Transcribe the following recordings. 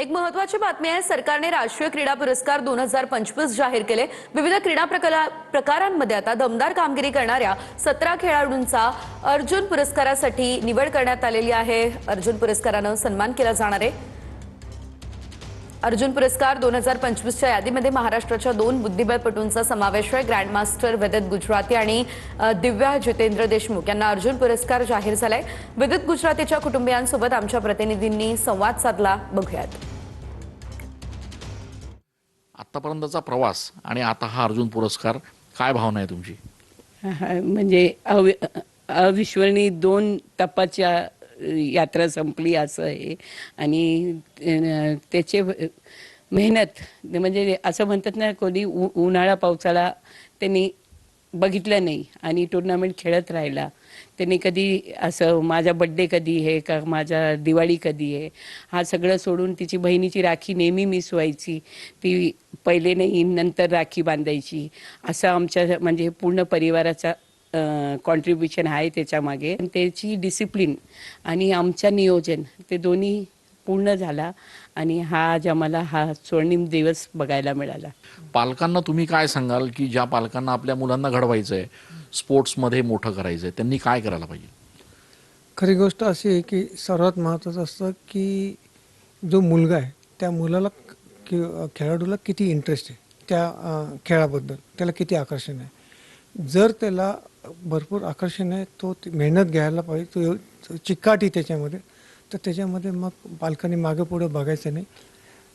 एक महत्त्वाची बातमी आहे। सरकारने राष्ट्रीय क्रीडा पुरस्कार 2025 जाहीर केले। विविध क्रीडा प्रकारांमध्ये आता दमदार कामगिरी करणाऱ्या 17 खेळाडूंचा अर्जुन पुरस्कारासाठी निवड करण्यात आलेली आहे। अर्जुन पुरस्काराने सन्मान केला जाणार आहे। अर्जुन पुरस्कार 2025च्या यादीमध्ये महाराष्ट्राच्या 2 बुद्धिबळपटूंचा समावेश आहे। ग्रँडमास्टर विदित गुजराती आणि दिव्या जितेंद्र देशमुख यांना अर्जुन पुरस्कार जाहीर झालाय। विदित गुजरातीच्या कुटुंबियांसोबत आमच्या प्रतिनिधींनी संवाद साधला, बघूयात। आतापर्यंतचा प्रवास आणि आता हा अर्जुन पुरस्कार, काय भावना आहे तुमची? म्हणजे अविस्मरणीय 2 टप्प्याच्या यात्रा संपली असं आहे। आणि त्याचे मेहनत म्हणजे असं म्हणतात ना, कोणी उन्हाळा पावसाळा त्यांनी बघितलं नाही आणि टुर्नामेंट खेळत राहिला। त्यांनी कधी असं माझा बड्डे कधी आहे का, माझा दिवाळी कधी आहे, हा सगळं सोडून तिची बहिणीची राखी नेहमी मिस व्हायची। ती पहिले नाही नंतर राखी बांधायची। असं आमच्या म्हणजे पूर्ण परिवाराचा कॉन्ट्रीब्युशन आहे त्याच्यामागे। त्याची डिसिप्लिन आणि आमच्या नियोजन ते दोन्ही पूर्ण झाला आणि आज आम्हाला हा स्वर्णिम दिवस बघायला मिळाला। पालकांना तुम्ही काय सांगाल की ज्या पालकांना आपल्या मुलांना घडवायचं आहे, स्पोर्ट्समध्ये मोठं करायचं आहे, त्यांनी काय करायला पाहिजे? खरी गोष्ट अशी आहे की सर्वात महत्त्वाचं असतं की जो मुलगा आहे त्या मुलाला खेळाडूला किती इंटरेस्ट आहे त्या खेळाबद्दल, त्याला किती आकर्षण आहे। जर त्याला भरपूर आकर्षण आहे, तो मेहनत घ्यायला पाहिजे, तो चिकाटी त्याच्यामध्ये, तर त्याच्यामध्ये मग पालकांनी मागे पुढे बघायचं नाही।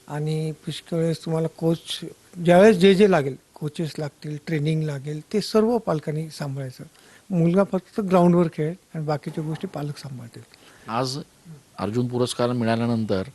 आणि पुष्कळ वेळेस तुम्हाला कोच ज्यावेळेस जे लागेल, कोचेस लागतील, ट्रेनिंग लागेल, ते सर्व पालकांनी सांभाळायचं। मुलगा फक्त ग्राउंडवर खेळेल आणि बाकीच्या गोष्टी पालक सांभाळतील। आज अर्जुन पुरस्कार मिळाल्यानंतर